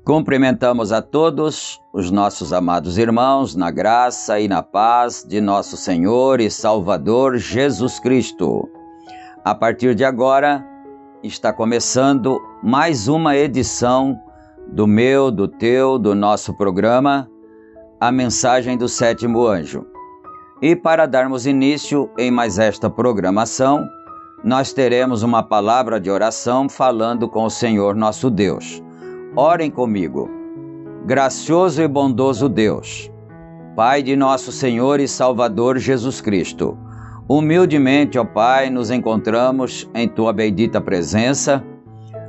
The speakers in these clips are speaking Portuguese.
Cumprimentamos a todos os nossos amados irmãos na graça e na paz de nosso Senhor e Salvador Jesus Cristo. A partir de agora, está começando mais uma edição do meu, do teu, do nosso programa, A Mensagem do Sétimo Anjo. E para darmos início em mais esta programação, nós teremos uma palavra de oração falando com o Senhor nosso Deus. Orem comigo. Gracioso e bondoso Deus, Pai de nosso Senhor e Salvador Jesus Cristo, humildemente, ó Pai, nos encontramos em Tua bendita presença,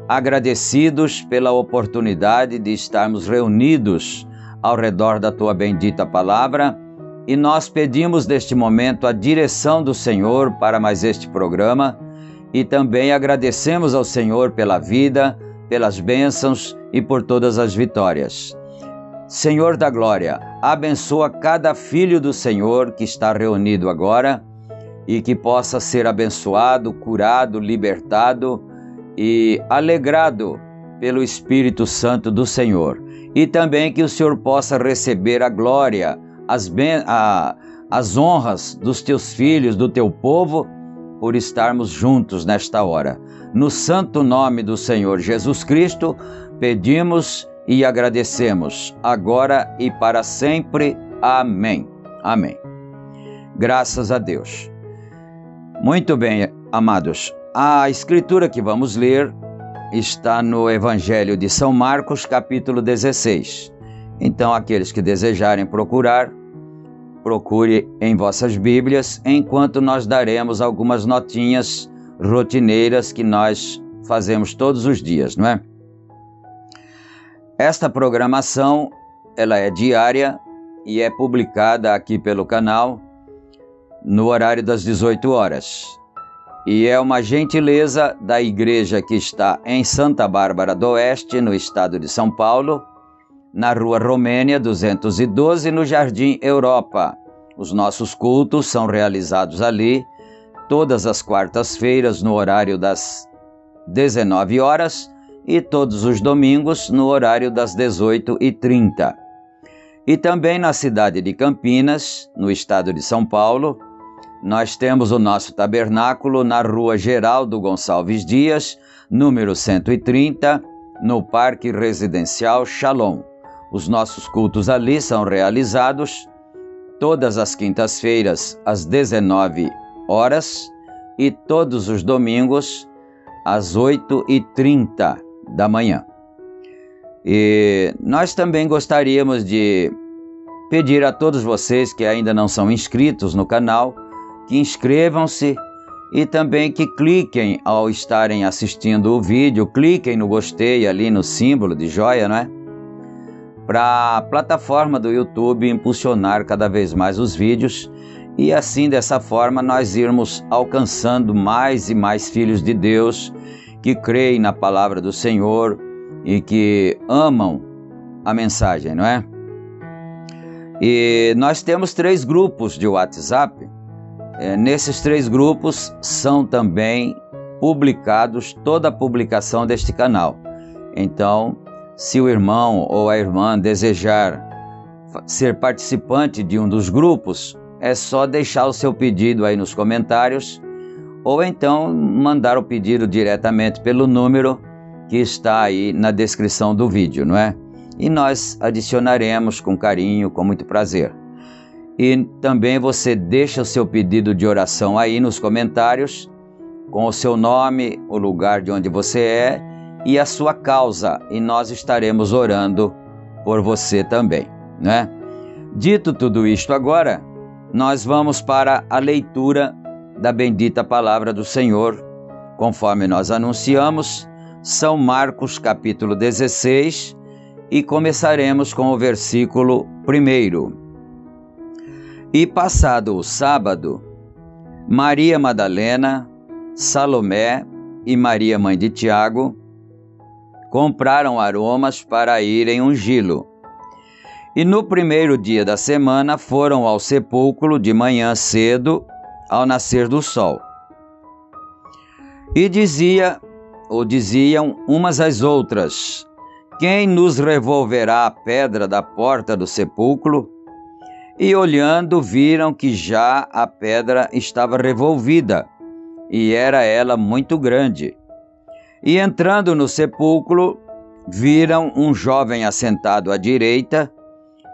agradecidos pela oportunidade de estarmos reunidos ao redor da Tua bendita palavra, e nós pedimos neste momento a direção do Senhor para mais este programa, e também agradecemos ao Senhor pela vida, pelas bênçãos e por todas as vitórias. Senhor da glória, abençoa cada filho do Senhor que está reunido agora e que possa ser abençoado, curado, libertado e alegrado pelo Espírito Santo do Senhor. E também que o Senhor possa receber a glória, as honras dos teus filhos, do teu povo, por estarmos juntos nesta hora. No santo nome do Senhor Jesus Cristo, pedimos e agradecemos, agora e para sempre. Amém. Amém. Graças a Deus. Muito bem, amados. A escritura que vamos ler está no Evangelho de São Marcos, capítulo 16. Então, aqueles que desejarem procurar, procure em vossas Bíblias, enquanto nós daremos algumas notinhas rotineiras que nós fazemos todos os dias, não é? Esta programação, ela é diária e é publicada aqui pelo canal no horário das 18 horas. E é uma gentileza da igreja que está em Santa Bárbara do Oeste, no estado de São Paulo, na Rua Romênia 212, no Jardim Europa. Os nossos cultos são realizados ali todas as quartas-feiras no horário das 19 horas e todos os domingos no horário das 18h30. E também na cidade de Campinas, no estado de São Paulo, nós temos o nosso tabernáculo na Rua Geraldo Gonçalves Dias, número 130, no Parque Residencial Shalom. Os nossos cultos ali são realizados todas as quintas-feiras às 19 horas e todos os domingos às 8h30 da manhã. E nós também gostaríamos de pedir a todos vocês que ainda não são inscritos no canal, que inscrevam-se e também que cliquem ao estarem assistindo o vídeo, cliquem no gostei ali no símbolo de joia, não é? Para a plataforma do YouTube impulsionar cada vez mais os vídeos e assim, dessa forma, nós irmos alcançando mais e mais filhos de Deus que creem na palavra do Senhor e que amam a mensagem, não é? E nós temos 3 grupos de WhatsApp. Nesses 3 grupos são também publicados toda a publicação deste canal. Então, se o irmão ou a irmã desejar ser participante de um dos grupos, é só deixar o seu pedido aí nos comentários ou então mandar o pedido diretamente pelo número que está aí na descrição do vídeo, não é? E nós adicionaremos com carinho, com muito prazer. E também você deixa o seu pedido de oração aí nos comentários, com o seu nome, o lugar de onde você é e a sua causa, e nós estaremos orando por você também, né? Dito tudo isto agora, nós vamos para a leitura da bendita palavra do Senhor, conforme nós anunciamos, São Marcos capítulo 16, e começaremos com o versículo 1. E passado o sábado, Maria Madalena, Salomé e Maria mãe de Tiago compraram aromas para irem ungí-lo. E no primeiro dia da semana foram ao sepulcro de manhã cedo, ao nascer do sol. E diziam umas às outras: quem nos revolverá a pedra da porta do sepulcro? E olhando, viram que já a pedra estava revolvida, e era ela muito grande. E entrando no sepulcro, viram um jovem assentado à direita,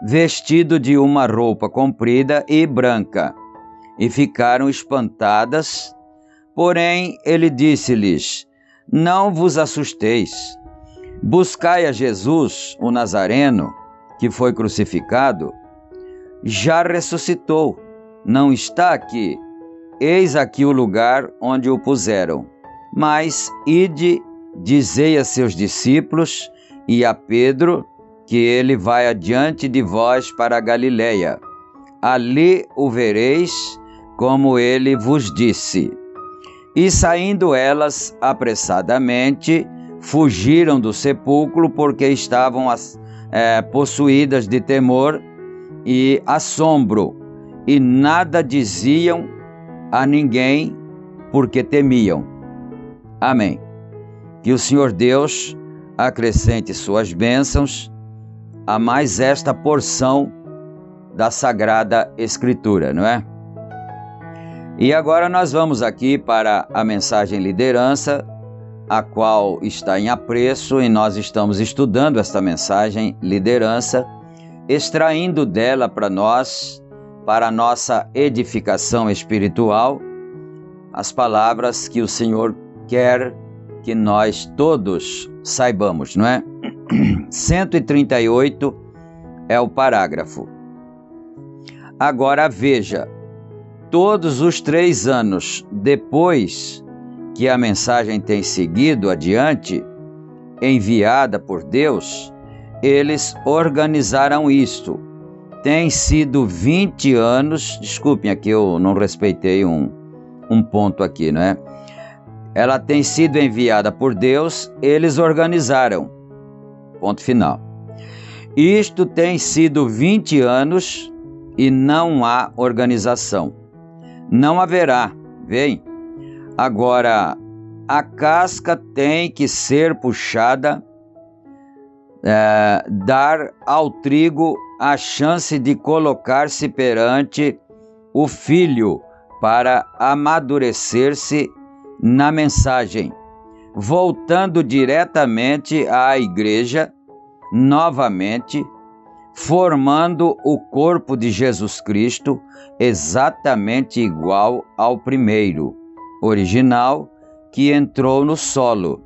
vestido de uma roupa comprida e branca, e ficaram espantadas. Porém, ele disse-lhes: não vos assusteis. Buscai a Jesus, o Nazareno, que foi crucificado. Já ressuscitou, não está aqui. Eis aqui o lugar onde o puseram. Mas ide, dizei a seus discípulos e a Pedro que ele vai adiante de vós para a Galileia. Ali o vereis, como ele vos disse. E saindo elas apressadamente, fugiram do sepulcro, porque estavam possuídas de temor e assombro, e nada diziam a ninguém, porque temiam. Amém. Que o Senhor Deus acrescente suas bênçãos a mais esta porção da Sagrada Escritura, não é? E agora nós vamos aqui para a mensagem liderança, a qual está em apreço, e nós estamos estudando esta mensagem liderança, extraindo dela para nós, para a nossa edificação espiritual, as palavras que o Senhor quer que nós todos saibamos, não é? 138 é o parágrafo. Agora veja, todos os 3 anos depois que a mensagem tem seguido adiante, enviada por Deus, eles organizaram isto. Tem sido 20 anos, desculpem aqui eu não respeitei um ponto aqui, não é? Ela tem sido enviada por Deus, eles organizaram. Ponto final. Isto tem sido 20 anos e não há organização. Não haverá, vem? Agora, a casca tem que ser puxada, dar ao trigo a chance de colocar-se perante o filho para amadurecer-se na mensagem, voltando diretamente à igreja, novamente, formando o corpo de Jesus Cristo exatamente igual ao primeiro, original, que entrou no solo,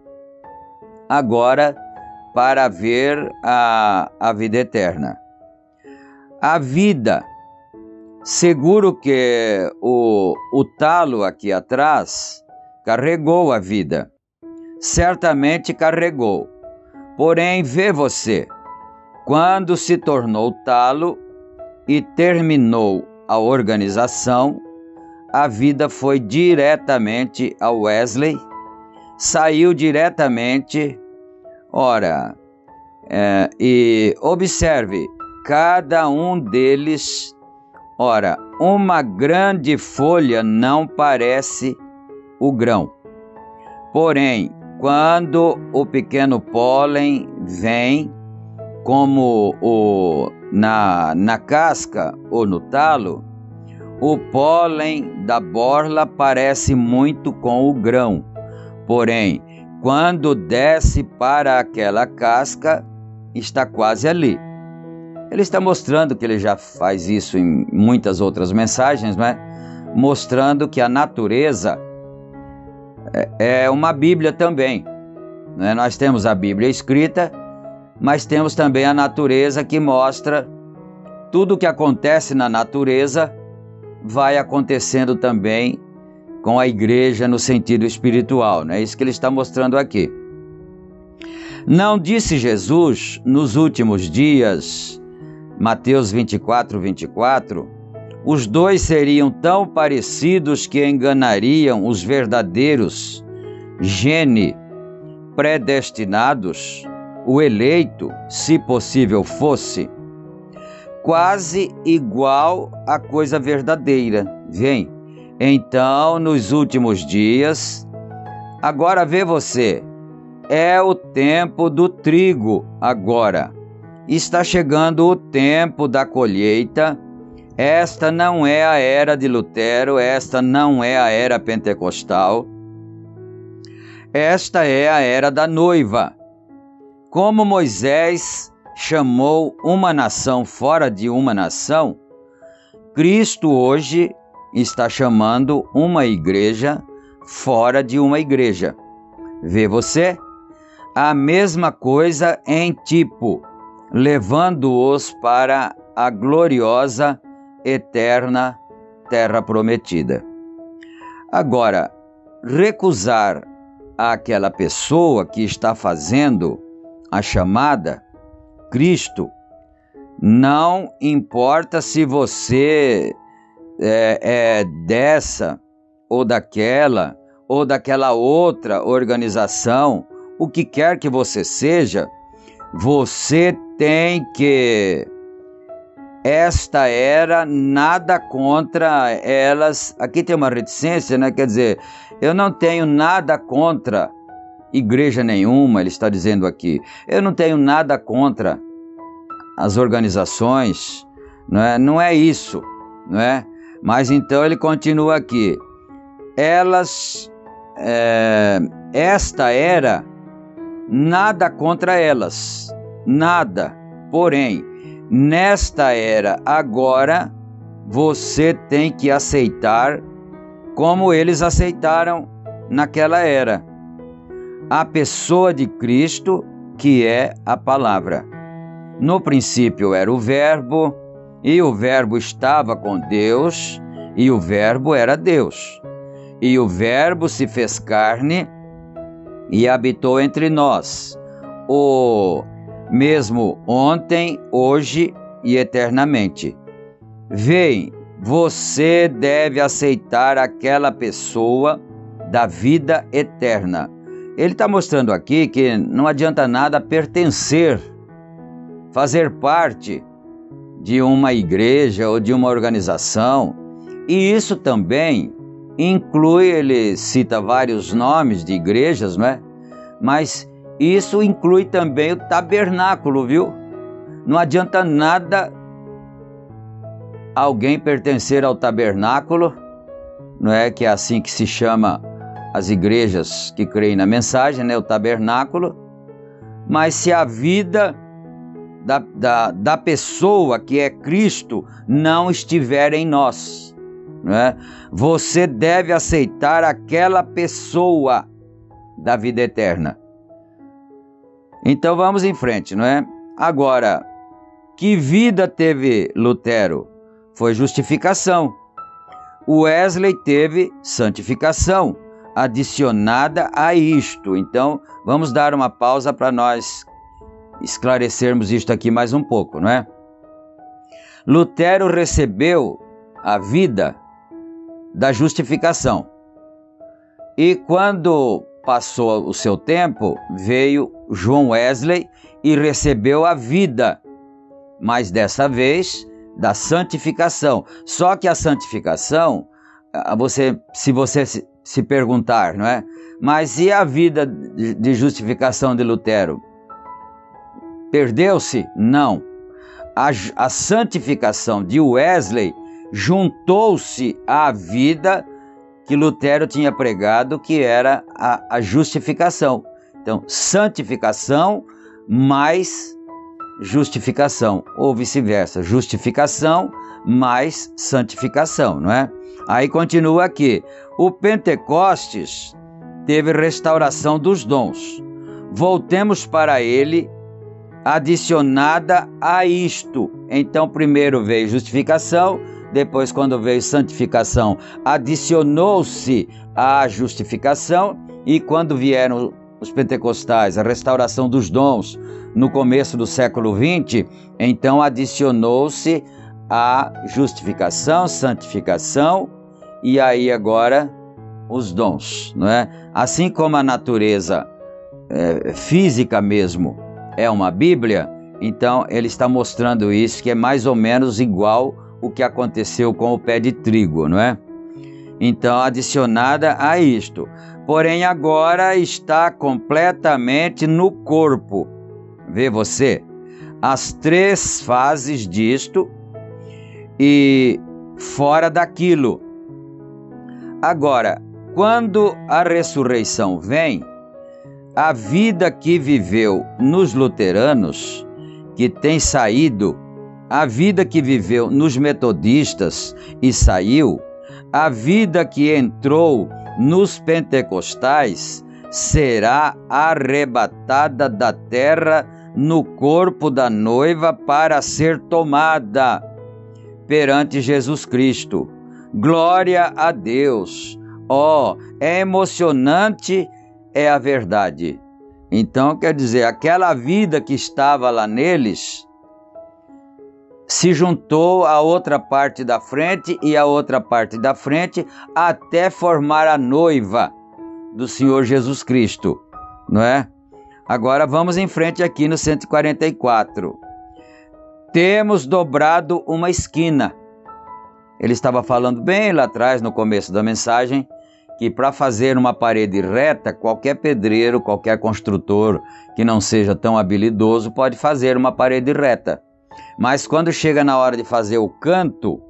agora para ver a vida eterna. A vida, seguro que o talo aqui atrás carregou a vida, certamente carregou, porém vê você, quando se tornou talo e terminou a organização, a vida foi diretamente a Wesley, saiu diretamente, e observe, cada um deles, uma grande folha não parece o grão, porém, quando o pequeno pólen vem, como na casca ou no talo, o pólen da borla parece muito com o grão, porém, quando desce para aquela casca, está quase ali. Ele está mostrando que ele já faz isso em muitas outras mensagens, não é? Mostrando que a natureza é uma Bíblia também, não é? Nós temos a Bíblia escrita, mas temos também a natureza que mostra tudo o que acontece na natureza vai acontecendo também com a igreja no sentido espiritual, não é isso que ele está mostrando aqui. Não disse Jesus nos últimos dias, Mateus 24, 24, os dois seriam tão parecidos que enganariam os verdadeiros gene predestinados, o eleito, se possível fosse, quase igual à coisa verdadeira. Vem, então, nos últimos dias, agora vê você, é o tempo do trigo agora. Está chegando o tempo da colheita. Esta não é a era de Lutero, esta não é a era pentecostal. Esta é a era da noiva. Como Moisés chamou uma nação fora de uma nação, Cristo hoje está chamando uma igreja fora de uma igreja. Vê você? A mesma coisa em tipo, levando-os para a gloriosa, eterna terra prometida. Agora, recusar aquela pessoa que está fazendo a chamada, Cristo, não importa se você é dessa ou daquela outra organização, o que quer que você seja, você tem que... Esta era nada contra elas. Aqui tem uma reticência, né? Quer dizer, eu não tenho nada contra igreja nenhuma, ele está dizendo aqui. Eu não tenho nada contra as organizações, não é isso, não é? Mas então ele continua aqui. Esta era nada contra elas, nada. Porém, nesta era agora, você tem que aceitar como eles aceitaram naquela era. a pessoa de Cristo, que é a palavra. No princípio era o Verbo, e o Verbo estava com Deus, e o Verbo era Deus. E o Verbo se fez carne e habitou entre nós, o mesmo ontem, hoje e eternamente. Vem, você deve aceitar aquela pessoa da vida eterna. Ele está mostrando aqui que não adianta nada pertencer, fazer parte de uma igreja ou de uma organização. E isso também inclui, ele cita vários nomes de igrejas, não é? Mas isso inclui também o tabernáculo, viu? Não adianta nada alguém pertencer ao tabernáculo, não é? Que é assim que se chama as igrejas que creem na mensagem, né? O tabernáculo. Mas se a vida da pessoa que é Cristo não estiver em nós, não é? Você deve aceitar aquela pessoa da vida eterna. Então vamos em frente, não é? Agora, que vida teve Lutero? Foi justificação. Wesley teve santificação, adicionada a isto. Então, vamos dar uma pausa para nós esclarecermos isto aqui mais um pouco, não é? Lutero recebeu a vida da justificação. E quando passou o seu tempo, veio João Wesley e recebeu a vida, mas dessa vez da santificação. Só que a santificação, se você se perguntar, não é? Mas e a vida de justificação de Lutero? Perdeu-se? Não. A santificação de Wesley juntou-se à vida que Lutero tinha pregado, que era a justificação. Então, santificação mais justificação, ou vice-versa, justificação mais santificação, não é? Aí continua aqui, o Pentecostes teve restauração dos dons. Voltemos para ele, adicionada a isto. Então, primeiro veio justificação, depois, quando veio santificação, adicionou-se a justificação, e quando vieram os pentecostais, a restauração dos dons, no começo do século XX, então adicionou-se a justificação, santificação, e aí agora os dons, não é? Assim como a natureza física mesmo é uma Bíblia, então ele está mostrando isso, que é mais ou menos igual o que aconteceu com o pé de trigo, não é? Então, adicionada a isto. Porém, agora está completamente no corpo. Vê você? As três fases disto e fora daquilo. Agora, quando a ressurreição vem, a vida que viveu nos luteranos, que tem saído, a vida que viveu nos metodistas e saiu, a vida que entrou nos pentecostais, será arrebatada da terra no corpo da noiva para ser tomada perante Jesus Cristo. Glória a Deus! É emocionante, é a verdade. Então, quer dizer, aquela vida que estava lá neles se juntou à outra parte da frente e à outra parte da frente até formar a noiva do Senhor Jesus Cristo, não é? Agora vamos em frente aqui no 144. Temos dobrado uma esquina. Ele estava falando bem lá atrás, no começo da mensagem, que para fazer uma parede reta, qualquer pedreiro, qualquer construtor que não seja tão habilidoso pode fazer uma parede reta. Mas quando chega na hora de fazer o canto,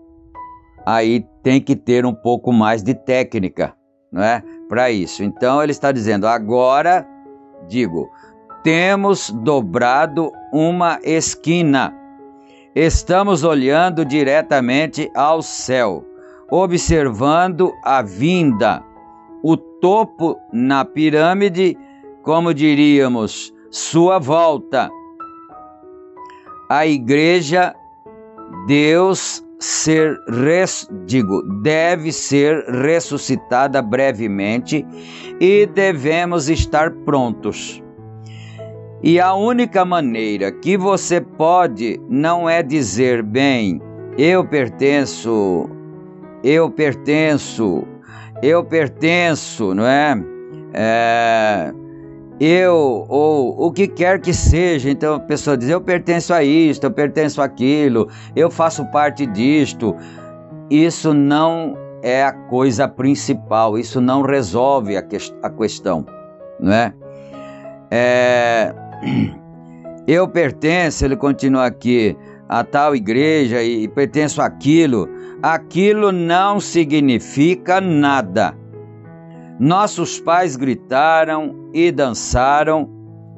aí tem que ter um pouco mais de técnica, não é? Para isso. Então ele está dizendo, agora, temos dobrado uma esquina. Estamos olhando diretamente ao céu, observando a vinda. O topo na pirâmide como diríamos, sua volta. A igreja, deve ser ressuscitada brevemente e devemos estar prontos. E a única maneira que você pode não é dizer, bem, eu pertenço, não é? Ou o que quer que seja. Então a pessoa diz, eu pertenço a isto, eu pertenço àquilo, eu faço parte disto. Isso não é a coisa principal, isso não resolve a questão, não é? Eu pertenço, ele continua aqui, a tal igreja e pertenço àquilo. Aquilo não significa nada. Nossos pais gritaram e dançaram,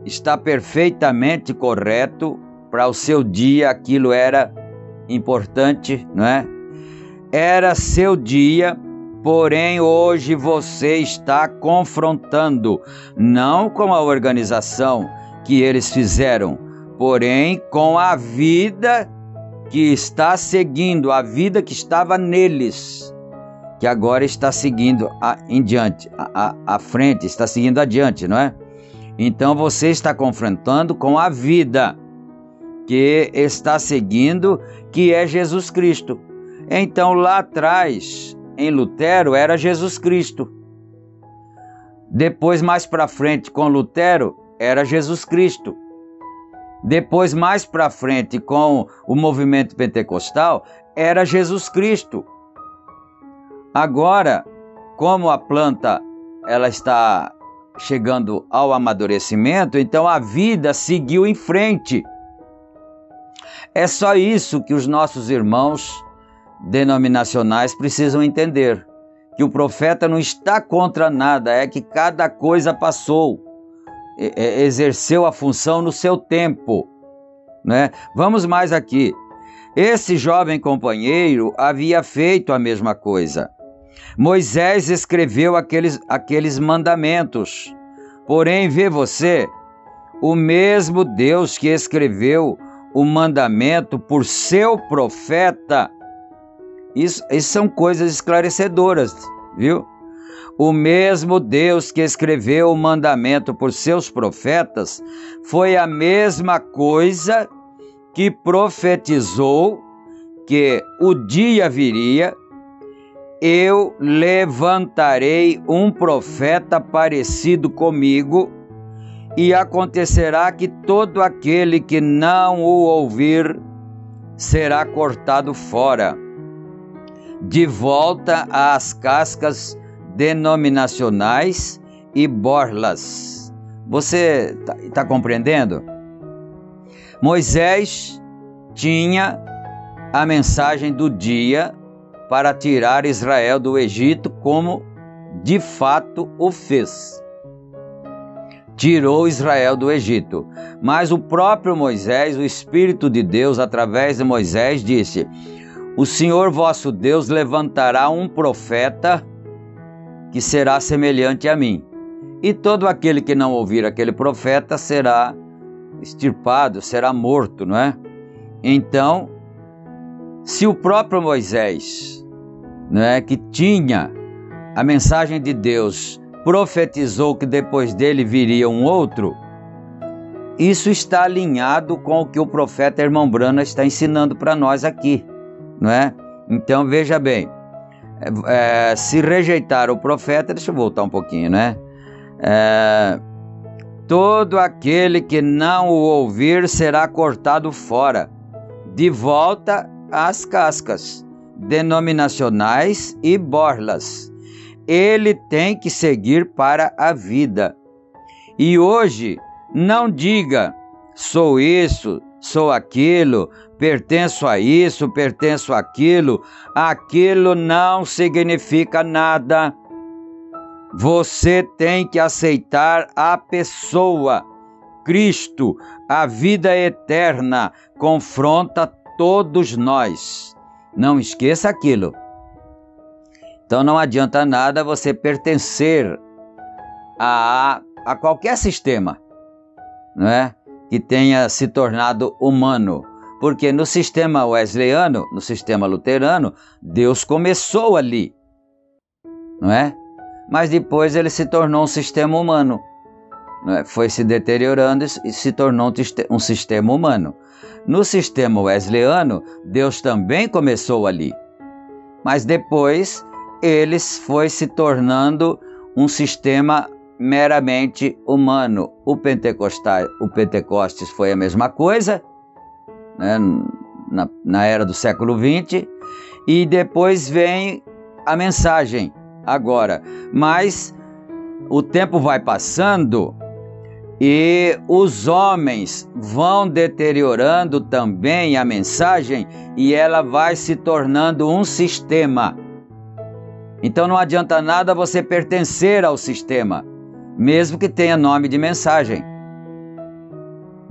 está perfeitamente correto, para o seu dia aquilo era importante, não é? Era seu dia, porém hoje você está confrontando, não com a organização que eles fizeram, porém com a vida que está seguindo, a vida que estava neles, que agora está seguindo à frente, está seguindo adiante, não é? Então você está confrontando com a vida que está seguindo, que é Jesus Cristo. Então lá atrás, em Lutero, era Jesus Cristo. Depois, mais para frente, com Lutero, era Jesus Cristo. Depois, mais para frente, com o movimento pentecostal, era Jesus Cristo. Agora, como a planta ela está chegando ao amadurecimento, então a vida seguiu em frente. É só isso que os nossos irmãos denominacionais precisam entender, que o profeta não está contra nada, é que cada coisa passou, exerceu a função no seu tempo, né? Vamos mais aqui. Esse jovem companheiro havia feito a mesma coisa. Moisés escreveu aqueles mandamentos. Porém, vê você, o mesmo Deus que escreveu o mandamento por seu profeta, isso são coisas esclarecedoras, viu? O mesmo Deus que escreveu o mandamento por seus profetas foi a mesma coisa que profetizou que o dia viria, eu levantarei um profeta parecido comigo, e acontecerá que todo aquele que não o ouvir será cortado fora, de volta às cascas denominacionais e borlas. Você está compreendendo? Moisés tinha a mensagem do dia para tirar Israel do Egito, como de fato o fez. Tirou Israel do Egito. Mas o próprio Moisés, o Espírito de Deus, através de Moisés, disse: o Senhor vosso Deus levantará um profeta que será semelhante a mim. E todo aquele que não ouvir aquele profeta será extirpado, será morto, não é? Então, se o próprio Moisés, não é, que tinha a mensagem de Deus, profetizou que depois dele viria um outro, isso está alinhado com o que o profeta Irmão Brana está ensinando para nós aqui, não é? Então veja bem, se rejeitar o profeta, deixa eu voltar um pouquinho, né? Todo aquele que não o ouvir será cortado fora, de volta às cascas denominacionais e borlas. Ele tem que seguir para a vida. E hoje, não diga, sou isso, sou aquilo, pertenço a isso, pertenço àquilo. Aquilo não significa nada. Você tem que aceitar a pessoa. Cristo, a vida eterna, confronta todos nós. Não esqueça aquilo. Então não adianta nada você pertencer a a qualquer sistema, não é? Que tenha se tornado humano. Porque no sistema wesleyano, no sistema luterano, Deus começou ali, não é? Mas depois ele se tornou um sistema humano, não é? Foi se deteriorando e se tornou um sistema humano. No sistema wesleyano, Deus também começou ali, mas depois ele foi se tornando um sistema meramente humano. O Pentecostes foi a mesma coisa, né, na era do século XX, e depois vem a mensagem agora. Mas o tempo vai passando e os homens vão deteriorando também a mensagem e ela vai se tornando um sistema. Então não adianta nada você pertencer ao sistema, mesmo que tenha nome de mensagem.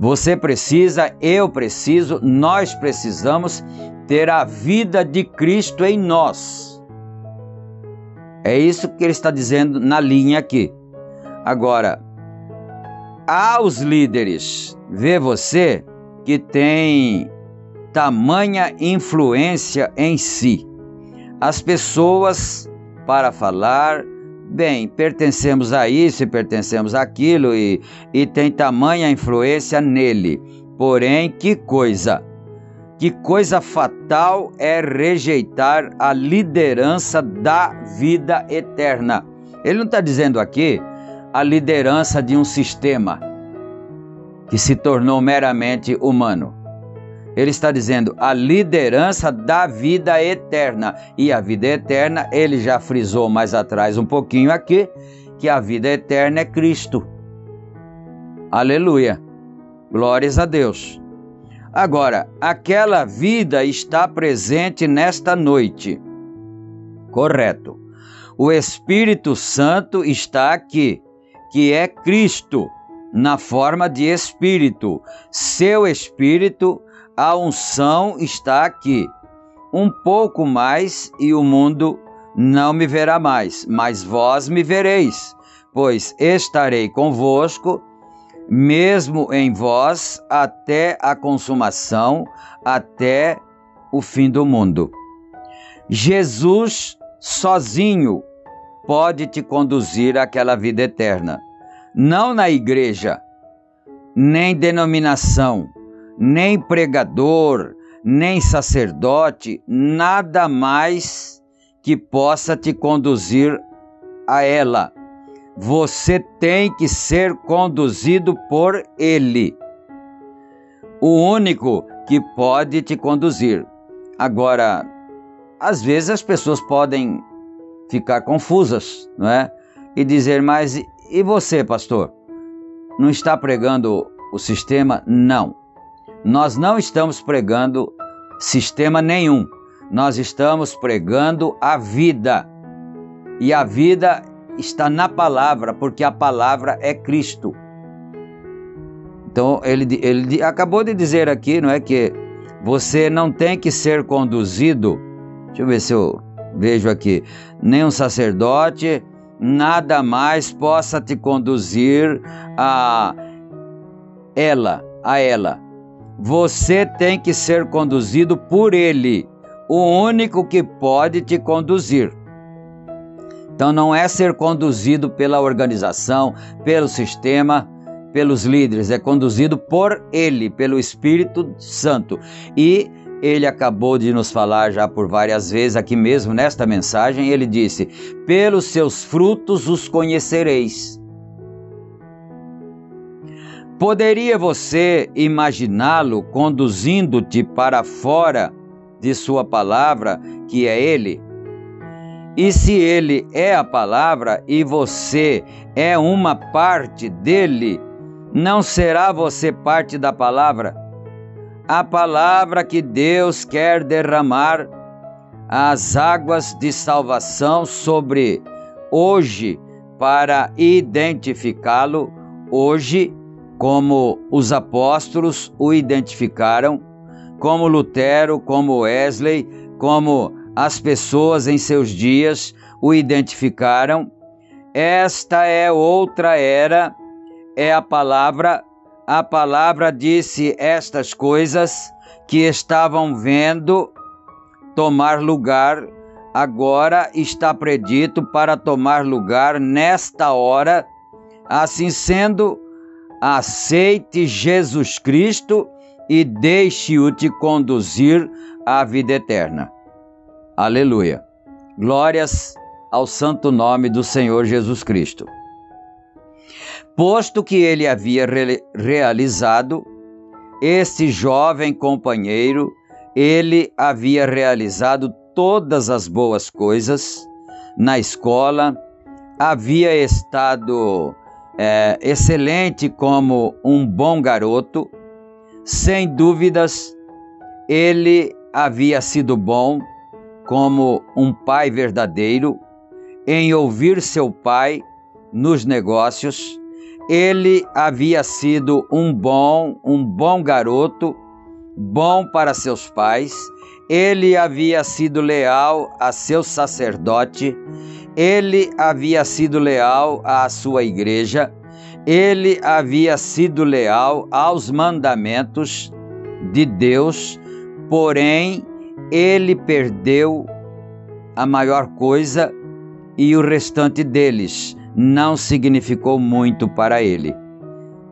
Você precisa, eu preciso, nós precisamos ter a vida de Cristo em nós. É isso que ele está dizendo na linha aqui. Agora, aos líderes, vê você que tem tamanha influência em si. As pessoas, para falar, bem, pertencemos a isso e pertencemos àquilo e tem tamanha influência nele. Porém, que coisa fatal é rejeitar a liderança da vida eterna. Ele não está dizendo aqui a liderança de um sistema que se tornou meramente humano. Ele está dizendo a liderança da vida eterna. E a vida eterna, ele já frisou mais atrás um pouquinho aqui, que a vida eterna é Cristo. Aleluia! Glórias a Deus! Agora, aquela vida está presente nesta noite. Correto. O Espírito Santo está aqui, que é Cristo, na forma de Espírito. Seu Espírito, a unção está aqui. Um pouco mais e o mundo não me verá mais, mas vós me vereis, pois estarei convosco, mesmo em vós, até a consumação, até o fim do mundo. Jesus sozinho pode te conduzir àquela vida eterna. Não na igreja, nem denominação, nem pregador, nem sacerdote, nada mais que possa te conduzir a ela. Você tem que ser conduzido por Ele, o único que pode te conduzir. Agora, às vezes as pessoas podem ficar confusas, não é? E dizer, mas e você, pastor? Não está pregando o sistema? Não. Nós não estamos pregando sistema nenhum. Nós estamos pregando a vida. E a vida está na palavra, porque a palavra é Cristo. Então, ele acabou de dizer aqui, não é, que você não tem que ser conduzido, deixa eu ver se eu vejo aqui, nem um sacerdote, nada mais possa te conduzir a ela. Você tem que ser conduzido por Ele, o único que pode te conduzir. Então não é ser conduzido pela organização, pelo sistema, pelos líderes, é conduzido por Ele, pelo Espírito Santo. E Ele acabou de nos falar já por várias vezes, aqui mesmo nesta mensagem, Ele disse, pelos seus frutos os conhecereis. Poderia você imaginá-lo conduzindo-te para fora de sua palavra, que é Ele? E se Ele é a palavra e você é uma parte dele, não será você parte da palavra? A palavra que Deus quer derramar as águas de salvação sobre hoje, para identificá-lo hoje, como os apóstolos o identificaram, como Lutero, como Wesley, como as pessoas em seus dias o identificaram. Esta é outra era é a palavra disse estas coisas que estavam vendo tomar lugar, agora está predito para tomar lugar nesta hora. Assim sendo, aceite Jesus Cristo e deixe-o te conduzir à vida eterna. Aleluia. Glórias ao santo nome do Senhor Jesus Cristo. Posto que ele havia realizado, este jovem companheiro, ele havia realizado todas as boas coisas na escola, havia estado excelente como um bom garoto, sem dúvidas, ele havia sido bom como um pai verdadeiro, em ouvir seu pai nos negócios. Ele havia sido um bom garoto, bom para seus pais. Ele havia sido leal a seu sacerdote. Ele havia sido leal à sua igreja. Ele havia sido leal aos mandamentos de Deus. Porém, ele perdeu a maior coisa e o restante deles não significou muito para ele.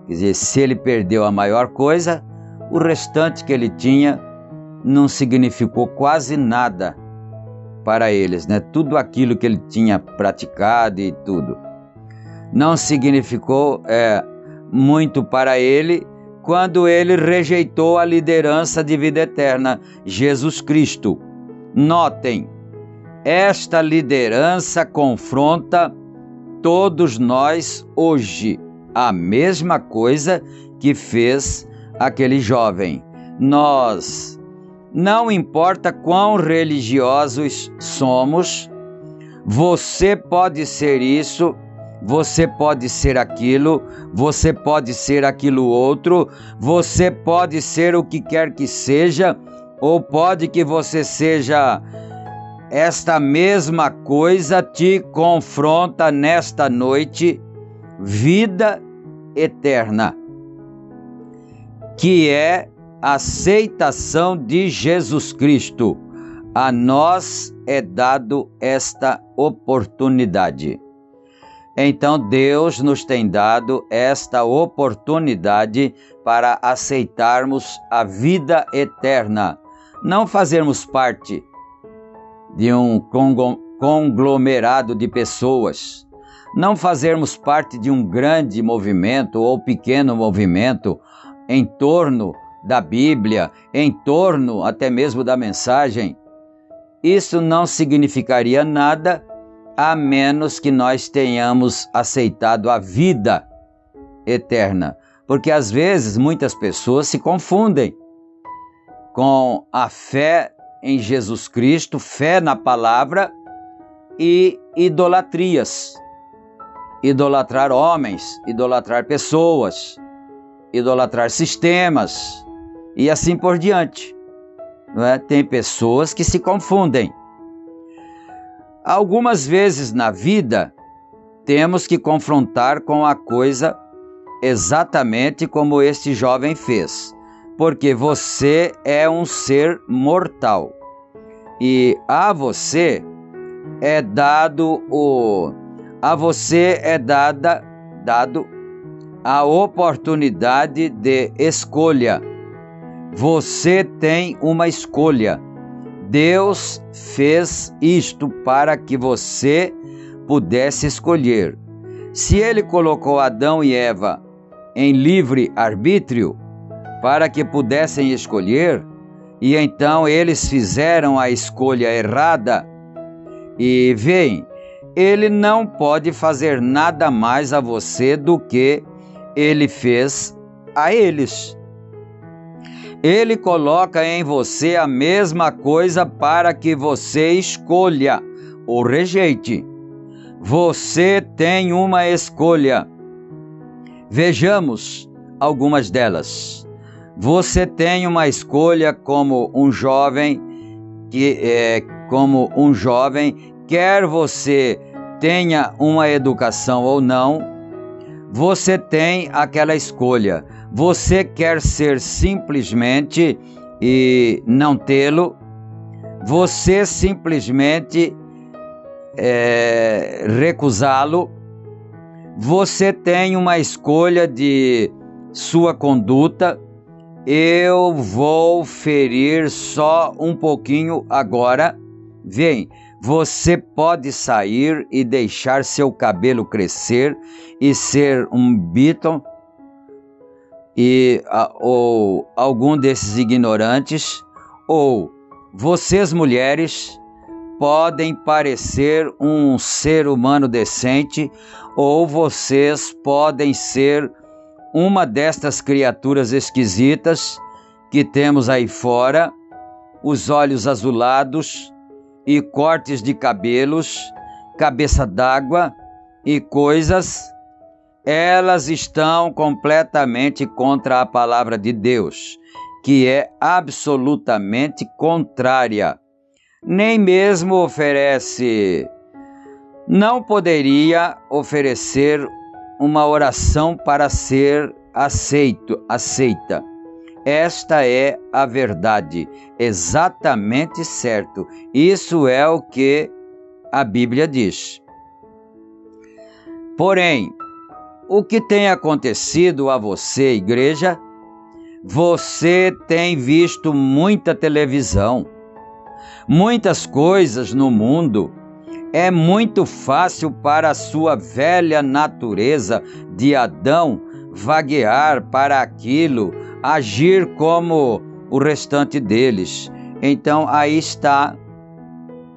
Quer dizer, se ele perdeu a maior coisa, o restante que ele tinha não significou quase nada para eles, né? Tudo aquilo que ele tinha praticado e tudo não significou muito para ele quando ele rejeitou a liderança de vida eterna, Jesus Cristo. Notem, esta liderança confronta todos nós hoje, a mesma coisa que fez aquele jovem. Nós, não importa quão religiosos somos, você pode ser isso, você pode ser aquilo, você pode ser aquilo outro, você pode ser o que quer que seja, ou pode que você seja esta mesma coisa. Te confronta nesta noite vida eterna, que é a aceitação de Jesus Cristo. A nós é dado esta oportunidade. Então Deus nos tem dado esta oportunidade para aceitarmos a vida eterna, não fazermos parte de um conglomerado de pessoas, não fazermos parte de um grande movimento ou pequeno movimento em torno da Bíblia, em torno até mesmo da mensagem. Isso não significaria nada a menos que nós tenhamos aceitado a vida eterna, porque às vezes muitas pessoas se confundem com a fé em Jesus Cristo, fé na palavra, e idolatrias. Idolatrar homens, idolatrar pessoas, idolatrar sistemas e assim por diante. Não é? Tem pessoas que se confundem. Algumas vezes na vida temos que confrontar com a coisa exatamente como este jovem fez, porque você é um ser mortal e a você é dado a oportunidade de escolha. Você tem uma escolha. Deus fez isto para que você pudesse escolher. Se Ele colocou Adão e Eva em livre arbítrio para que pudessem escolher, e então eles fizeram a escolha errada, e veem, Ele não pode fazer nada mais a você do que Ele fez a eles. Ele coloca em você a mesma coisa para que você escolha ou rejeite. Você tem uma escolha. Vejamos algumas delas. Você tem uma escolha como um jovem, quer você tenha uma educação ou não. você tem aquela escolha. Você quer ser simplesmente e não tê-lo, você simplesmente recusá-lo, você tem uma escolha de sua conduta. Eu vou ferir só um pouquinho agora. Vem, você pode sair e deixar seu cabelo crescer e ser um Beatle ou algum desses ignorantes, ou vocês mulheres podem parecer um ser humano decente, ou vocês podem ser uma destas criaturas esquisitas que temos aí fora, os olhos azulados e cortes de cabelos, cabeça d'água e coisas. Elas estão completamente contra a palavra de Deus, que é absolutamente contrária. Nem mesmo oferece, não poderia oferecer uma oração para ser aceita. Esta é a verdade, exatamente certo. Isso é o que a Bíblia diz. Porém, o que tem acontecido a você, igreja? Você tem visto muita televisão, muitas coisas no mundo. É muito fácil para a sua velha natureza de Adão vaguear para aquilo, agir como o restante deles. Então aí está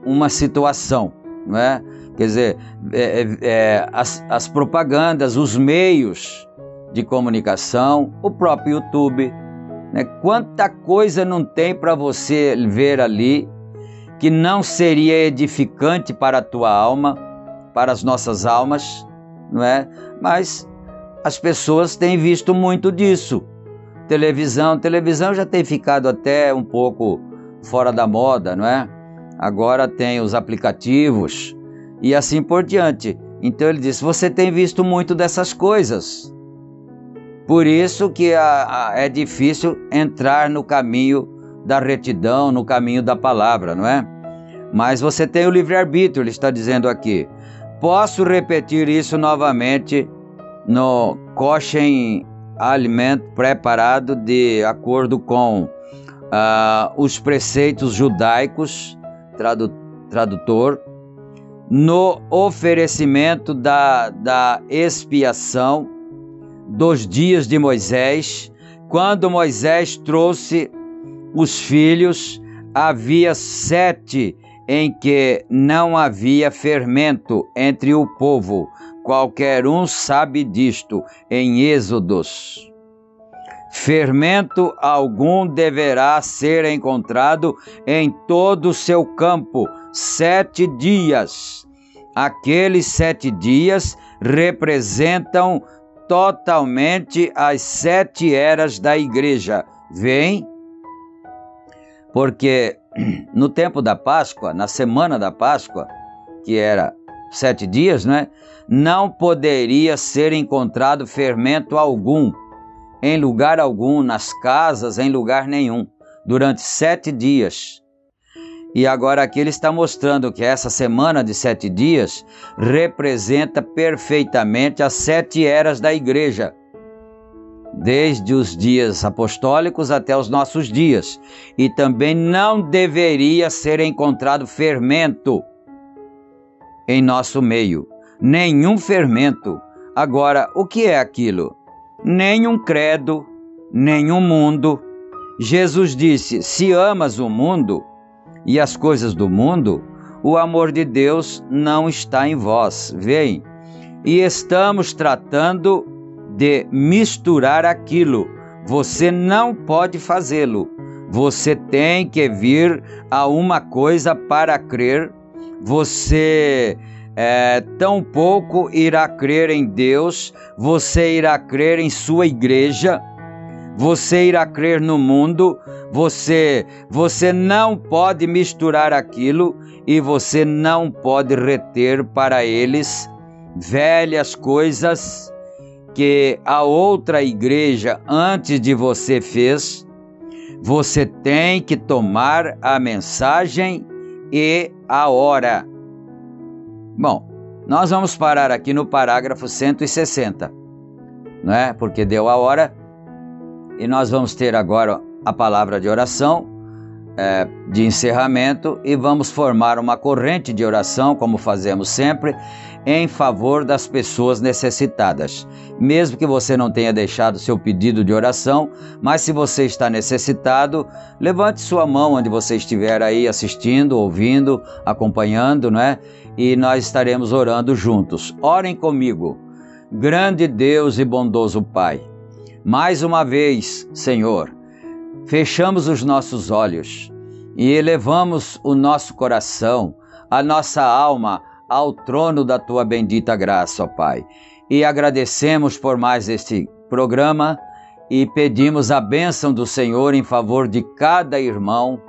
uma situação, não é? Quer dizer, as propagandas, os meios de comunicação, o próprio YouTube, né? Quanta coisa não tem para você ver ali que não seria edificante para a tua alma, para as nossas almas, não é? Mas as pessoas têm visto muito disso. Televisão já tem ficado até um pouco fora da moda, não é? Agora tem os aplicativos e assim por diante. Então ele disse, você tem visto muito dessas coisas. Por isso que é difícil entrar no caminho da retidão, no caminho da palavra, não é? Mas você tem o livre-arbítrio, ele está dizendo aqui. Posso repetir isso novamente no Kosher alimento preparado de acordo com os preceitos judaicos, tradutor, no oferecimento da expiação dos dias de Moisés. Quando Moisés trouxe os filhos, havia 7 em que não havia fermento entre o povo. Qualquer um sabe disto em Êxodos. Fermento algum deverá ser encontrado em todo o seu campo, 7 dias. Aqueles 7 dias representam totalmente as 7 eras da igreja. Vem? Porque no tempo da Páscoa, na semana da Páscoa, que era 7 dias, né? Não poderia ser encontrado fermento algum, em lugar algum, nas casas, em lugar nenhum, durante 7 dias. E agora aqui ele está mostrando que essa semana de 7 dias representa perfeitamente as 7 eras da igreja, desde os dias apostólicos até os nossos dias. E também não deveria ser encontrado fermento em nosso meio, nenhum fermento. Agora, o que é aquilo? Nenhum credo, nenhum mundo. Jesus disse, se amas o mundo e as coisas do mundo, o amor de Deus não está em vós. Vem, e estamos tratando de misturar aquilo. Você não pode fazê-lo. Você tem que vir a uma coisa para crer. Você tampouco irá crer em Deus, você irá crer em sua igreja, você irá crer no mundo. Você não pode misturar aquilo e você não pode reter para eles velhas coisas que a outra igreja antes de você fez, você tem que tomar a mensagem e a hora. Bom, nós vamos parar aqui no parágrafo 160, não é? Porque deu a hora e nós vamos ter agora a palavra de oração, de encerramento, e vamos formar uma corrente de oração, como fazemos sempre, em favor das pessoas necessitadas. Mesmo que você não tenha deixado seu pedido de oração, mas se você está necessitado, levante sua mão onde você estiver aí assistindo, ouvindo, acompanhando, não é? E nós estaremos orando juntos. Orem comigo. Grande Deus e bondoso Pai, mais uma vez, Senhor, fechamos os nossos olhos e elevamos o nosso coração, a nossa alma, ao trono da Tua bendita graça, ó Pai. E agradecemos por mais este programa e pedimos a bênção do Senhor em favor de cada irmão,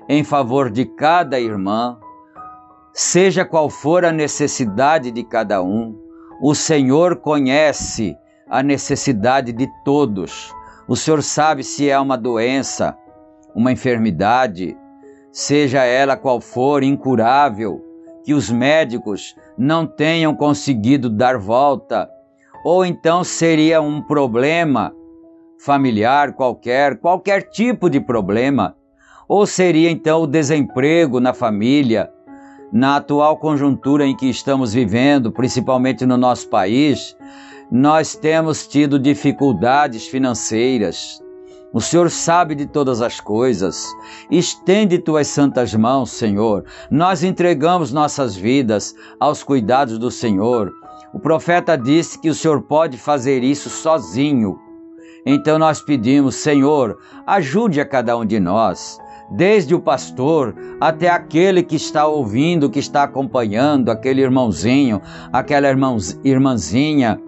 em favor de cada irmã, seja qual for a necessidade de cada um. O Senhor conhece a necessidade de todos. O Senhor sabe se é uma doença, uma enfermidade, seja ela qual for, incurável, que os médicos não tenham conseguido dar volta, ou então seria um problema familiar qualquer tipo de problema, ou seria então o desemprego na família. Na atual conjuntura em que estamos vivendo, principalmente no nosso país, nós temos tido dificuldades financeiras. O Senhor sabe de todas as coisas. Estende Tuas santas mãos, Senhor. Nós entregamos nossas vidas aos cuidados do Senhor. O profeta disse que o Senhor pode fazer isso sozinho. Então nós pedimos, Senhor, ajude a cada um de nós, desde o pastor até aquele que está ouvindo, que está acompanhando, aquele irmãozinho, aquela irmãzinha,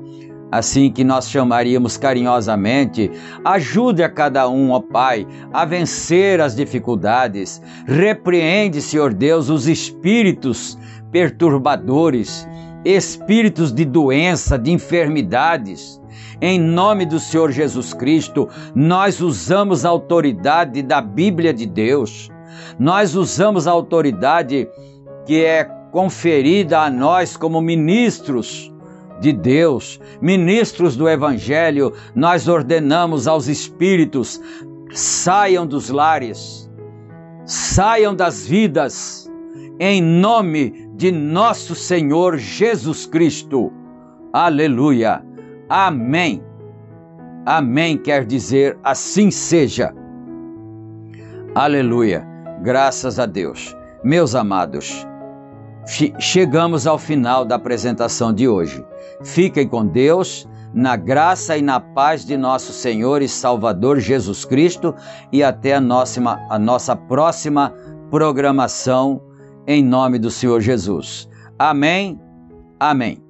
assim que nós chamaríamos carinhosamente. Ajude a cada um, ó Pai, a vencer as dificuldades. Repreende, Senhor Deus, os espíritos perturbadores, espíritos de doença, de enfermidades. Em nome do Senhor Jesus Cristo, nós usamos a autoridade da Bíblia de Deus. Nós usamos a autoridade que é conferida a nós como ministros de Deus, ministros do Evangelho. Nós ordenamos aos espíritos: saiam dos lares, saiam das vidas, em nome de nosso Senhor Jesus Cristo. Aleluia. Amém. Amém quer dizer assim seja. Aleluia. Graças a Deus. Meus amados, chegamos ao final da apresentação de hoje. Fiquem com Deus, na graça e na paz de nosso Senhor e Salvador Jesus Cristo, e até a nossa próxima programação, em nome do Senhor Jesus. Amém. Amém.